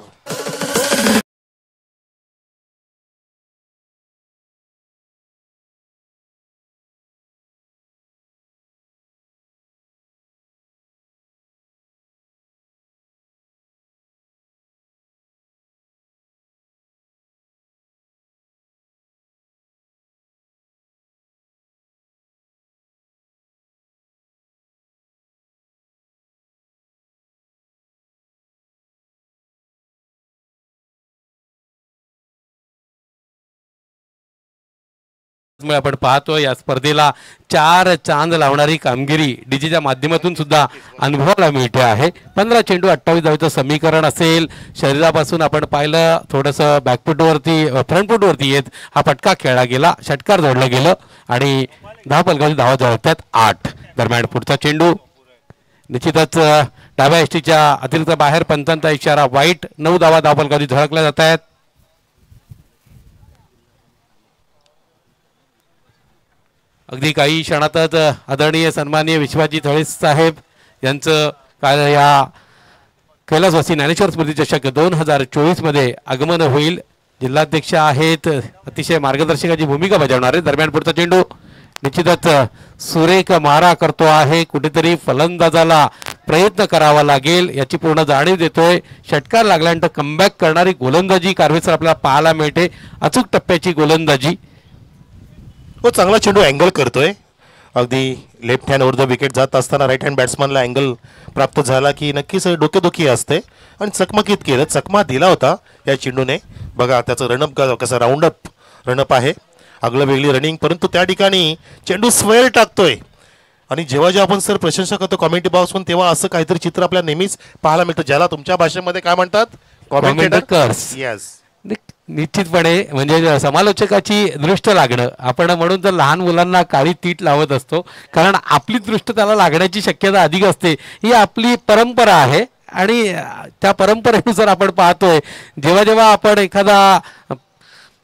आपण पाहतो या स्पर्धेला 4 चांद लावणारी कामगिरी डीजीच्या माध्यमातून सुद्धा अनुभवायला मिळते आहे. 15 चेंडू 28 धावेचं समीकरण असेल. शरीरापासून आपण पाहिलं थोडंसं बॅकफुटवरती फ्रंटफुटवरती येत हा फटका खेळला गेला, षटकार जोडलं गेलं आणि धावफलकाची धावा जळतात 8. दरम्यान पुढचा चेंडू निश्चितच डाव्या एसटीच्या अतिरिक्त बाहेर, पंचांचा इशारा वाईट. 9 धावा धावफलकाची झळकल्या जात आहेत. अगदी काही क्षणातच आदरणीय सन्माननीय विश्वाजी थळे साहेब यांचं काय या कैलासवासी ज्ञानेश्वर स्मृती चषक 2024 मध्ये आगमन होईल. जिल्हाध्यक्ष आहेत, अतिशय मार्गदर्शकाची भूमिका बजावणारे. दरम्यान पुढचा चेंडू निश्चितच सुरेख मारा करतो आहे. कुठेतरी फलंदाजाला प्रयत्न करावा लागेल याची पूर्ण जाणीव देतोय. षटकार लागल्यानंतर कमबॅक करणारी गोलंदाजी कारवेसर आपल्याला पाहायला मिळते. अचूक टप्प्याची गोलंदाजी. हो चांगला चेंडू अँगल करतोय. अगदी लेफ्ट हँडवर जर विकेट जात असताना राईट हँड बॅट्समनला अँगल प्राप्त झाला की नक्कीच डोकेदुखी असते आणि चकमकीत केलं. चकमा दिला होता या चेंडूने. बघा त्याचं रनअप कसं राऊंडअप रनअप आहे, आगलं वेगळी रनिंग, परंतु त्या ठिकाणी चेंडू स्वेअर टाकतोय. आणि जेव्हा जेव्हा आपण सर प्रशंसा करतो कॉमेंट्री बॉक्समधून तेव्हा असं काहीतरी चित्र आपल्याला नेहमीच पाहायला मिळतं, ज्याला तुमच्या भाषेमध्ये काय म्हणतात, कॉमेंटेटर्स. येस, निश्चितपणे म्हणजे समालोचकाची दृष्ट लागणं. आपण म्हणून तर लहान मुलांना काळी तीट लावत असतो, कारण आपली दृष्ट त्याला लागण्याची शक्यता अधिक असते. ही आपली परंपरा आहे आणि त्या परंपरेनुसार आपण पाहतोय जेव्हा जेव्हा आपण एखादा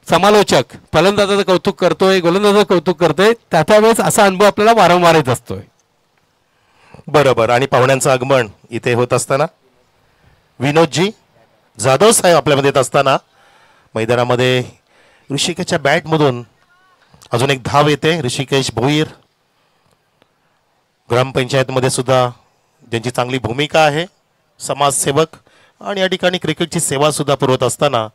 समालोचक फलंदाजाचं कौतुक करतोय, गोलंदाजाचं कौतुक करतोय, त्यावेळेस असा अनुभव आपल्याला वारंवार येत असतोय. बरोबर. आणि पाहुण्यांचं आगमन इथे होत असताना विनोदजी जाधव साहेब आपल्यामध्ये येत असताना मैदानामध्ये ऋषिकेशच्या बॅटमधून अजून एक धाव येते. ऋषिकेश भोईर ग्रामपंचायतमध्ये सुद्धा ज्यांची चांगली भूमिका आहे, समाजसेवक आणि या ठिकाणी क्रिकेटची सेवा सुद्धा पुरवत असताना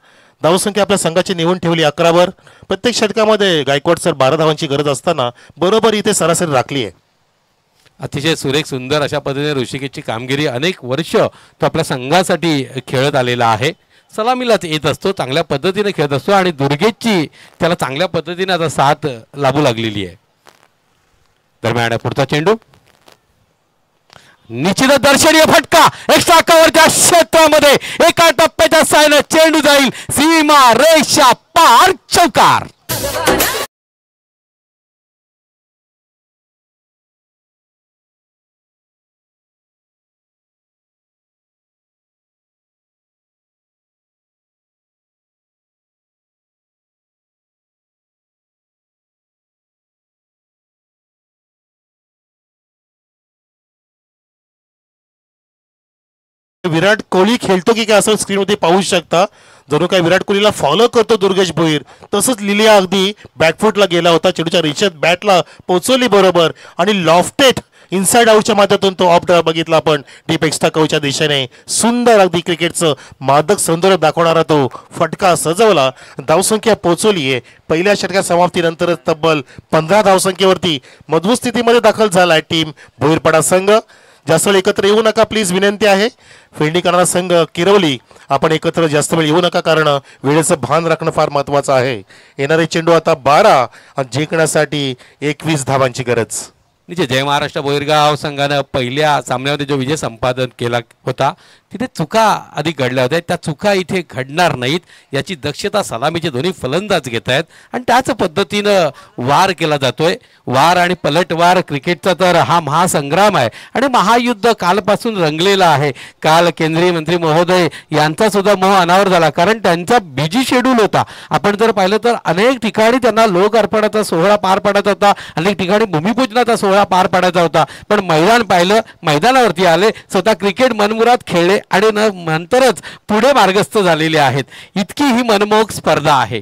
धावसंख्या आपल्या संघाची निवडून ठेवली 11वर. प्रत्येक षटकामध्ये गायकवाड सर 12 धावांची गरज असताना बरोबर इथे सरासरी राखली आहे. अतिशय सुरेख सुंदर अशा पद्धतीने ऋषिकेशची कामगिरी. अनेक वर्ष तो आपल्या संघासाठी खेळत आलेला आहे. सलामीलाच येत असतो, चांगल्या पद्धतीने खेळत असतो आणि दुर्गेशची त्याला चांगल्या पद्धतीने आता साथ लाभू लागलेली आहे. दरम्यान पुढचा चेंडू निश्चितच दर्शनीय फटका एक्स्ट्रा कव्हरच्या क्षेत्रामध्ये एका टप्प्याच्या साहाय्याने चेंडू जाईल सीमा रेषा पार, चौकार. विराट कोहली खेळतो की काय असं स्क्रीनवरती पाहू शकता. जणू काय विराट कोहलीला फॉलो करतो दुर्गेश भोईर. तसंच लिलिया अगदी बॅकफुटला गेला होता, चेंडूच्या रिचेत बॅटला पोहोचवली बरोबर आणि लॉफ्टेड इनसाइड आउटच्या माध्यमातून तो ऑफ बघितला आपण डीप एक्स्ट्रा कव्हरच्या दिशेने. सुंदर अगदी क्रिकेटचं मादक सौंदर्य दाखवणारा तो फटका सजवला. धावसंख्या पोहोचवली आहे. पहिल्या षटका समाप्तीनंतरच तब्बल 15 धावसंख्येवरती मजबूत स्थितीमध्ये दाखल झाला आहे टीम भोईरपाडा संघ. जास्त वेळ एकत्र येऊ नका प्लीज, विनंती आहे. फिल्डिंग करणारा संघ किरवली, आपण एकत्र जास्त वेळ येऊ नका कारण वेळेचं भान राखणं फार महत्त्वाचं आहे. येणारे चेंडू आता 12 आणि जिंकण्यासाठी 21 धावांची गरज. निश्चित जय महाराष्ट्र बोरगाव संघानं पहिल्या सामन्यामध्ये जो विजय संपादन केला होता तिथे चुका आधी घडल्या होत्या, त्या चुका इथे घडणार नाहीत याची दक्षता सलामीचे दोन्ही फलंदाज घेत आहेत आणि त्याच पद्धतीनं वार केला जातोय. वार आणि पलटवार क्रिकेटचा तर हा महासंग्राम आहे आणि महायुद्ध कालपासून रंगलेला आहे. काल केंद्रीय मंत्री महोदय यांचा सुद्धा मोह अनावर झाला कारण त्यांचा बिजी शेड्यूल होता. आपण जर पाहिलं तर अनेक ठिकाणी त्यांना लोक अर्पणाचा सोहळा पार पाडायचा होता, अनेक ठिकाणी भूमिपूजनाचा सोहळा पार पाडायचा होता, पण मैदान पाहिलं, मैदानावरती आले, स्वतः क्रिकेट मनमुराद खेळले आणि नंतरच पुढे मार्गस्थ झालेले आहेत. इतकी ही मनमोहक स्पर्धा आहे.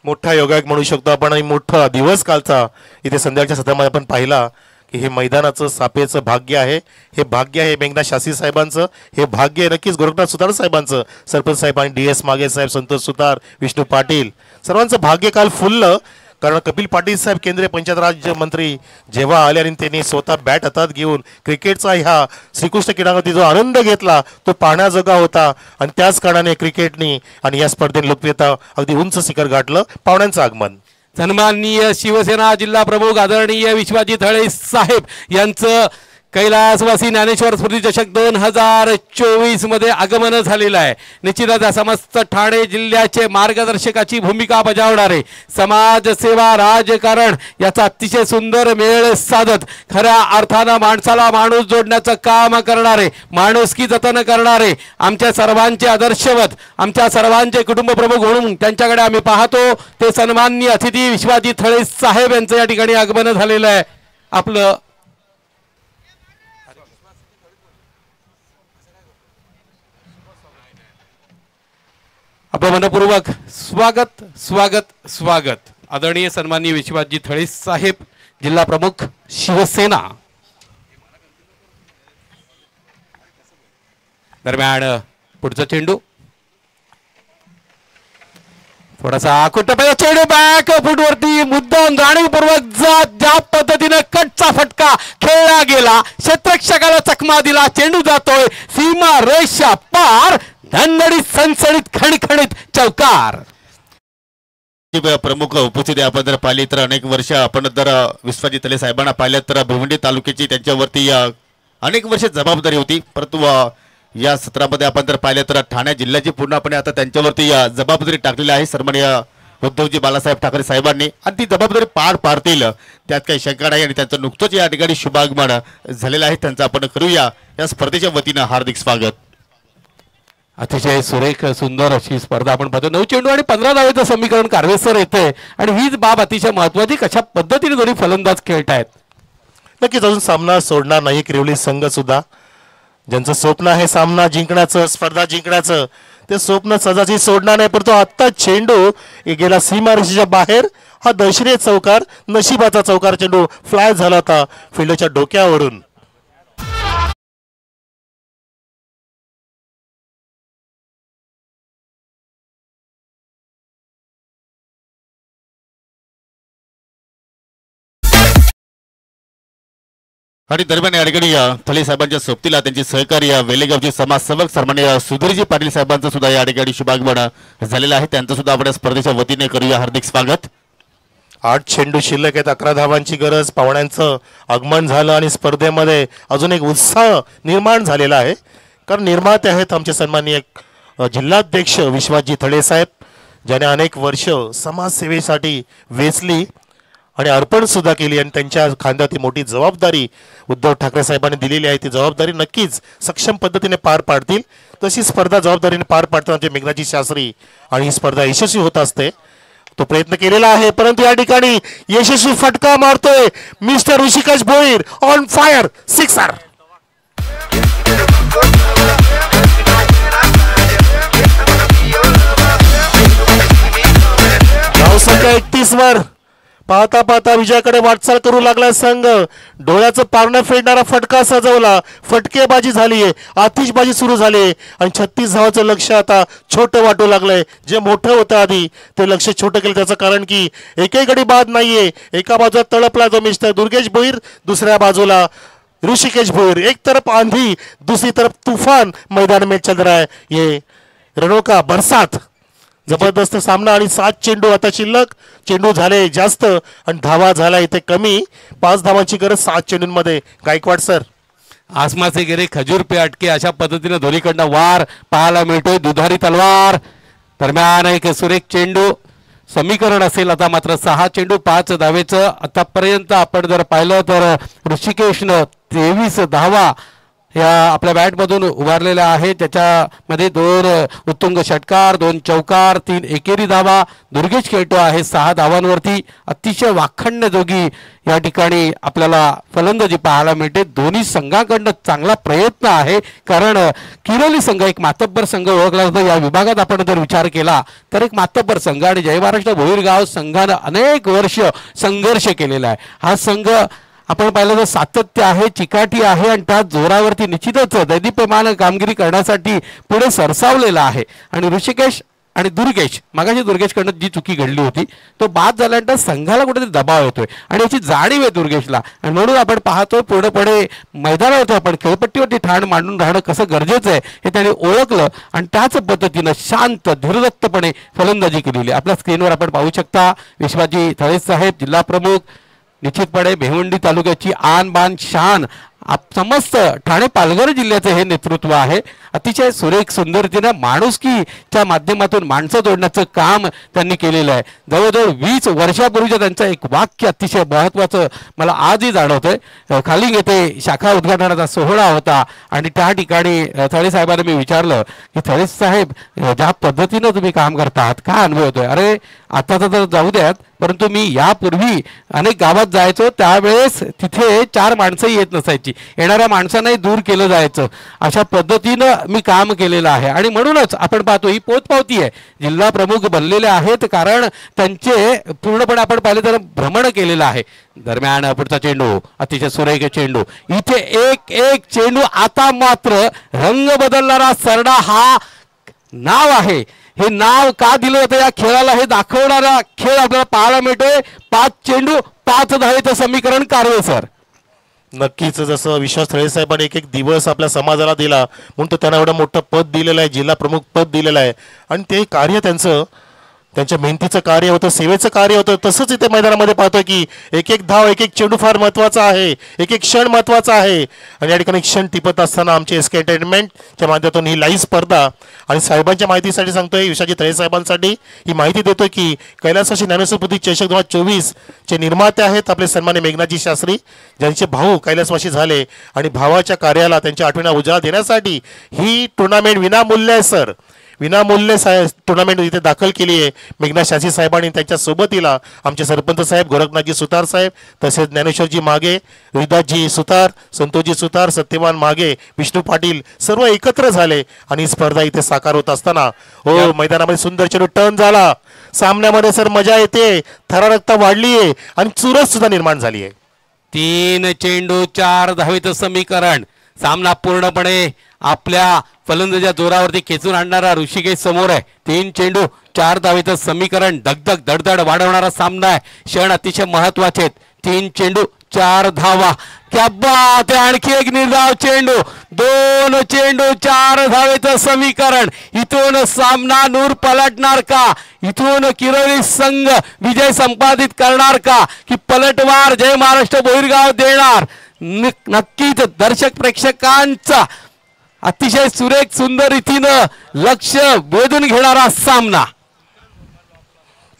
मोठा योगायोग म्हणू शकतो आपण आणि मोठा दिवस कालचा इथे संध्याकाळच्या सत्रामध्ये आपण पाहिला की हे मैदानाचं सापेचं भाग्य आहे. हे भाग्य आहे मेघना शास्त्री साहेबांचं, हे भाग्य आहे नक्कीच गोरखनाथ सुतार साहेबांचं, सरपंच साहेब आणि DS मागे साहेब, संतोष सुतार, विष्णू पाटील सर्वांचं भाग्य काल फुललं. कारण कपिल पाटील साहेब केंद्रीय पंचायत राज मंत्री जेव्हा आले आणि त्यांनी स्वतः बॅट हातात घेऊन क्रिकेटचा ह्या श्रीकृष्ण क्रीडांगणावरती जो आनंद घेतला तो पाहण्याजोगा होता आणि त्याच कारणाने क्रिकेटनी आणि या स्पर्धेने लोकप्रियता अगदी उंच शिखर गाठलं. पाहुण्यांचं आगमन. सन्माननीय शिवसेना जिल्हा प्रमुख आदरणीय विश्वाजी थळे साहेब यांचं कैलासवासी ज्ञानेश्वर स्मृती चषक 2024 मध्ये आगमन झालेलं आहे. निश्चितच समस्त ठाणे जिल्ह्याचे मार्गदर्शकाची भूमिका बजावणारे, समाजसेवा राजकारण याचा अतिशय सुंदर मेळ साधत खऱ्या अर्थानं माणसाला माणूस जोडण्याचं काम करणारे, माणुसकी जतन करणारे, आमच्या सर्वांचे आदर्शवत, आमच्या सर्वांचे कुटुंब प्रमुख म्हणून त्यांच्याकडे आम्ही पाहतो ते सन्माननीय अतिथी विश्वाजी थळे साहेब यांचं या ठिकाणी आगमन झालेलं आहे. आपलं आपलं मनपूर्वक स्वागत स्वागत स्वागत. आदरणीय सन्माननीय विश्वाजी थळे साहेब जिल्हा प्रमुख शिवसेना. दरम्यान पुढचा चेंडू थोडासा कुठं चेंडू बॅक फुटवरती मुद्दाम जाणीवपूर्वक ज्या पद्धतीने कटचा फटका खेळला गेला, क्षेत्ररक्षकाला चकमा दिला, चेंडू जातोय सीमा रेषा पार, धनधडीत सणसणीत खणखणीत चौकार. प्रमुख उपस्थिती आपण जर पाहिली तर अनेक वर्ष आपण जर विश्वाजी थळे साहेबांना पाहिलं तर भिवंडी तालुक्याची त्यांच्यावरती अनेक वर्ष जबाबदारी होती, परंतु या सत्रामध्ये आपण जर पाहिलं तर ठाणे जिल्ह्याची पूर्णपणे आता त्यांच्यावरती जबाबदारी टाकलेली आहे सन्माननीय उद्धवजी बाळासाहेब ठाकरे साहेबांनी आणि ती जबाबदारी पार पाडतील त्यात काही शंका नाही. आणि त्यांचं नुकतंच या ठिकाणी शुभागमन झालेलं आहे, त्यांचं आपण करूया या स्पर्धेच्या वतीनं हार्दिक स्वागत. अतिशय सुरेख सुंदर अशी स्पर्धा आपण पाहतो. 9 चेंडू आणि 15 धावेचं समीकरण कारवेसर येते आणि हीच बाब अतिशय महत्वाची, कशा पद्धतीने दोन्ही फलंदाज खेळतायत. नक्कीच अजून सामना सोडणार नाही किरवली संघ सुद्धा. ज्यांचं स्वप्न आहे सामना जिंकण्याचं, स्पर्धा जिंकण्याचं, ते स्वप्न सजाची सोडणार नाही. परंतु आत्ता चेंडू गेला सीमारेषेच्या बाहेर. हा दर्शनीय चौकार, नशिबाचा चौकार. चेंडू फ्लाय झाला होता फिल्डरच्या डोक्यावरून. आणि दरम्यान या ठिकाणी थळे साहेबांच्या सोबतीला त्यांचे सहकारी वेलेगावचे समाजसेवक सन्माननीय सुधीरजी पाटील साहेबांचं सुद्धा या ठिकाणी शुभागमन झालेलं आहे. त्यांचं सुद्धा आपण स्पर्धेच्या वतीने करूया हार्दिक स्वागत. 8 चेंडू शिल्लक आहेत, 11 धावांची गरज. पाहुण्यांचं आगमन झालं आणि स्पर्धेमध्ये अजून एक उत्साह निर्माण झालेला आहे. कारण निर्माते आहेत आमचे सन्माननीय जिल्हाध्यक्ष विश्वासजी थळे साहेब, ज्याने अनेक वर्ष समाजसेवेसाठी वेचली आणि अर्पण सुद्धा केली आणि त्यांच्या खांद्यात ही मोठी जबाबदारी उद्धव ठाकरे साहेबांनी दिलेली आहे. ती जबाबदारी नक्कीच सक्षम पद्धतीने पार पाडतील. तशी स्पर्धा जबाबदारीने पार पाडताना आमचे मेघनाजी शास्त्री आणि ही स्पर्धा यशस्वी होत असते. तो प्रयत्न केलेला आहे, परंतु या ठिकाणी यशस्वी फटका मारतोय mister Rishikesh Bhoir. On fire, sixer. धावसंख्या 31 वर. पाहता पाहता विजयाकडे वाटचाल करू लागला संघ. डोळ्याचं पारणं फेडणारा फटका सजवला. फटकेबाजी झालीये, आतिषबाजी सुरू झाली आणि 36 धावाचं लक्ष आता छोटं वाटू लागलंय. जे मोठं होतं आधी ते लक्ष छोटं केलं. त्याचं कारण की एकही गडी बाद नाहीये. एका बाजूला तळपला जो मिस्टर दुर्गेश भोईर, दुसऱ्या बाजूला ऋषिकेश भोईर. एक तरफ आंधी, दूसरी तरफ तूफान मैदान में चल रहा है. ये रणों का बरसात. जबरदस्त सामना आणि 7 चेंडू आता शिल्लक. चेंडू झाले जास्त आणि धावा झाला इथे कमी. 5 धावांची गरज 7 चेंडूंमध्ये. गायकवाड सर. आसमाचे गेले खजूर पे अटके, अशा पद्धतीने दोन्हीकडनं वार पाहायला मिळतोय. दुधारी तलवार. दरम्यान एक सुरेख चेंडू. समीकरण असेल आता मात्र 6 चेंडू 5 धावेचं. आतापर्यंत आपण जर पाहिलं तर ऋषिकेशनं 23 धावा या आपल्या बॅटमधून उभारलेल्या आहे. त्याच्यामध्ये 2 उत्तुंग षटकार, 2 चौकार, 3 एकेरी धावा. दुर्गेश खेळतो आहे 6 धावांवरती. अतिशय वाखण्य जोगी या ठिकाणी आपल्याला फलंदाजी पाहायला मिळते. दोन्ही संघाकडनं चांगला प्रयत्न आहे, कारण किरोली संघ एक मातब्बर संघ ओळखला जातो. या विभागात आपण जर विचार केला तर एक मातब्बर संघ आणि जय महाराष्ट्र भोईरगाव संघानं अनेक वर्ष संघर्ष केलेला आहे. हा संघ आपण पाहिलं तर सातत्य आहे, चिकाटी आहे आणि त्या जोरावरती निश्चितच दैदिप्यमान कामगिरी करण्यासाठी पुढे सरसावलेला आहे. आणि ऋषिकेश आणि दुर्गेश, मागाशी दुर्गेशकडनं जी चुकी घडली होती तो बाद झाल्यानंतर संघाला कुठेतरी दबाव येतोय आणि याची जाणीव आहे दुर्गेशला. आणि म्हणून आपण पाहतोय पूर्णपणे मैदानावरती आपण खेळपट्टीवरती ठाण मांडून राहणं कसं गरजेचं आहे हे त्याने ओळखलं आणि त्याच पद्धतीनं शांत धीरदत्तपणे फलंदाजी केलेली. आपल्या स्क्रीनवर आपण पाहू शकता विश्वाजी थळे साहेब, जिल्हा प्रमुख. निश्चितपणे भिवंडी तालुक्याची आन बान शान समस्त ठाणे पालघर जिल्ह्याचं हे नेतृत्व आहे. अतिशय सुरेख सुंदरतेनं माणुसकीच्या माध्यमातून माणसं जोडण्याचं काम त्यांनी केलेलं आहे. जवळजवळ 20 वर्षापूर्वीचं त्यांचं एक वाक्य अतिशय महत्त्वाचं मला आजही जाणवतंय. खाली येथे शाखा उद्घाटनाचा सोहळा होता आणि त्या ठिकाणी थळे साहेबांना मी विचारलं की थळे साहेब, ज्या पद्धतीनं तुम्ही काम करता आहात काय अनुभव येतोय? अरे आता तर जाऊ द्यात, परंतु मी यापूर्वी अनेक गावात जायचो त्यावेळेस तिथे 4 माणसंही येत नसायची. येणाऱ्या माणसांनाही दूर केलं जायचं. अशा पद्धतीनं मी काम केलेलं आहे आणि म्हणूनच आपण पाहतो ही पोचपावती आहे. जिल्हा प्रमुख बनलेले आहेत कारण त्यांचे पूर्णपणे आपण पाहिलं तर भ्रमण केलेलं आहे. दरम्यान पुढचा चेंडू अतिशय सुरेख चेंडू. इथे एक चेंडू. आता मात्र रंग बदलणारा सरडा हा नाव आहे. हे नाव का दिलं होतं या खेळाला हे दाखवणारा खेळ आपल्याला पाहायला मिळतोय. 5 चेंडू 5 धावेचं समीकरण कारवे सर. नक्कीच जसं विश्वास थळे साहेबांनी एक दिवस आपल्या समाजाला दिला म्हणून तो त्यांना एवढं मोठं पद दिलेलं आहे, जिल्हा प्रमुख पद दिलेलं आहे आणि ते कार्य त्यांच्या मेहनतीचं कार्य होतं, सेवेचं कार्य होतं. तसंच इथे मैदानामध्ये पाहतोय की एक धाव, एक चेंडू फार महत्त्वाचा आहे, एक क्षण महत्त्वाचा आहे. आणि या ठिकाणी क्षण टिपत असताना आमचे SK एंटरटेनमेंटच्या माध्यमातून ही लाईव्ह स्पर्धा आणि साहेबांच्या माहितीसाठी सांगतोय, विश्वाजी थळे साहेबांसाठी ही माहिती देतोय की कैलासवासी ज्ञानेश्वर चषक 2024 चे निर्माते आहेत आपले सन्मान्य मेघनाजी शास्त्री, ज्यांचे भाऊ कैलासवासी झाले आणि भावाच्या कार्याला त्यांच्या आठवणीला उजाळा देण्यासाठी ही टुर्नामेंट विनामूल्य आहे सर. विनामूल्य टुर्नामेंट इथे दाखल केली आहे मेघनाथ शास्त्री साहेबांनी. त्यांच्या सोबतीला आमचे सरपंच साहेब गोरखनाथजी सुतार साहेब, तसेच ज्ञानेश्वरजी मागे, रोहिदासजी सुतार, संतोषजी सुतार, सत्यवान मागे, विष्णू पाटील सर्व एकत्र झाले आणि स्पर्धा इथे साकार होत असताना मैदानामध्ये सुंदर चेंडू टर्न झाला. सामन्यामध्ये सर मजा येते, थरारकता वाढली आहे आणि चुरस सुद्धा निर्माण झाली आहे. 3 चेंडू 4 धावेचं समीकरण. सामना पूर्णपणे आपल्या फलंदाजीच्या जोरावरती खेचून आणणारा ऋषिकेश समोर आहे. 3 चेंडू 4 धावेचं समीकरण. धगधग धडधड वाढवणारा सामना आहे. क्षण अतिशय महत्वाचे आहेत. 3 चेंडू 4 धावा. क्या बात आहे. आणखी एक निर्धाव चेंडू. 2 चेंडू 4 धावेचं समीकरण. इथून सामना नूर पलटणार का? इथून किरोली संघ विजय संपादित करणार का की पलटवार जय महाराष्ट्र बोईरगाव देणार? नक्कीच दर्शक प्रेक्षकांचा अतिशय सुरेख सुंदर रीतीनं लक्ष वेधून घेणारा सामना.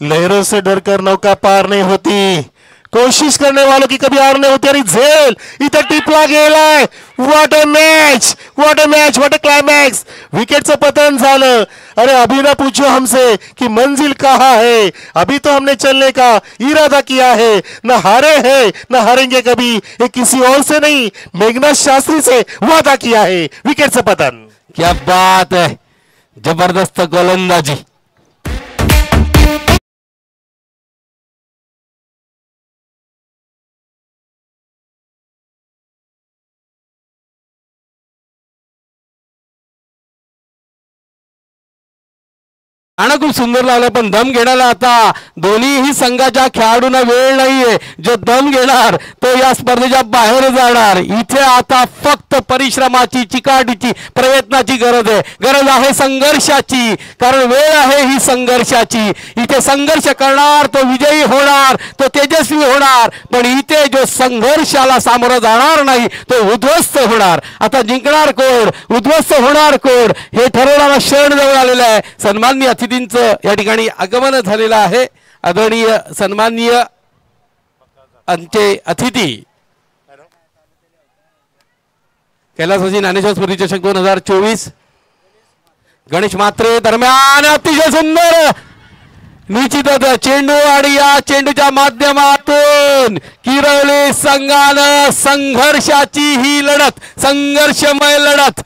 लहरों से डरकर नौका पार नहीं होती, कोशिश करने वालों की कभी हार नहीं होती. आणि झेल इथं टिपला गेलाय. What a match, what a match, what a climax. विकेटचं पतन झालं. अरे अभी ना पूछो हमसे कि मंजिल कहाँ है, अभी तो हमने चलने का इरादा किया है. न हारे हैं न हारेंगे कभी, ये किसी और से नहीं मेघनाथ शास्त्री से वादा किया है. विकेटचं पतन. क्या बात है. जबरदस्त गोलंदाजी. गाणं खूप सुंदर लागलं पण दम घेण्याला आता दोन्हीही संघाच्या खेळाडूंना वेळ नाहीये. जो दम घेणार तो या स्पर्धेच्या बाहेर जाणार. इथे आता फक्त परिश्रमाची चिकाटीची प्रयत्नाची गरज आहे. गरज आहे संघर्षाची, कारण वेळ आहे ही संघर्षाची. इथे संघर्ष करणार तो विजयी होणार, तो तेजस्वी होणार. पण इथे जो संघर्षाला सामोरं जाणार नाही तो उद्ध्वस्त होणार. आता जिंकणार कोण, उद्ध्वस्त होणार कोण हे ठरवणारा क्षण जवळ आलेला आहे. सन्माननीय अतिथींचं या ठिकाणी आगमन झालेलं आहे. आदरणीय सन्माननीय आमचे अतिथी कैलासवासी ज्ञानेश्वर स्मृती चषक 2024 गणेश म्हात्रे दरम्यान अतिशय सुंदर निश्चितच चेंडू आणि या चेंडूच्या माध्यमातून किरोली संघानं संघर्षाची ही लढत, संघर्षमय लढत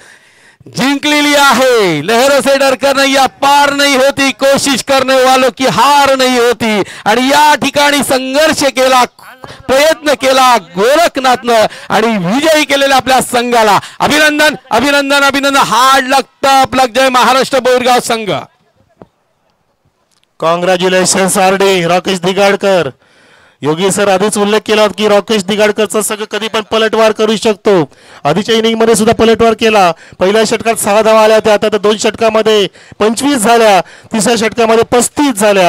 जिंकलेली आहे. लहरों से डरकर नैया पार नहीं होती, कोशिश करने वालों की हार नहीं होती. आणि या ठिकाणी संघर्ष केला, प्रयत्न केला गोरखनाथनं आणि विजयी केलेल्या आपल्या संघाला अभिनंदन अभिनंदन अभिनंदन. Hard luck tough luck. जय महाराष्ट्र बोरगाव संघ. Congratulations RD Rakesh Digadkar. Yogi sir आधीच उल्लेख केला होता की राकेश दिगाडकरचा संघ कधी पण पलटवार करू शकतो. आधीच्या इनिंग मध्ये सुद्धा पलटवार केला. पहिल्या षटकात 6 धावा आल्या होत्या, आता 2 षटकामध्ये 25 झाल्या, तिसऱ्या षटकामध्ये 35 झाल्या.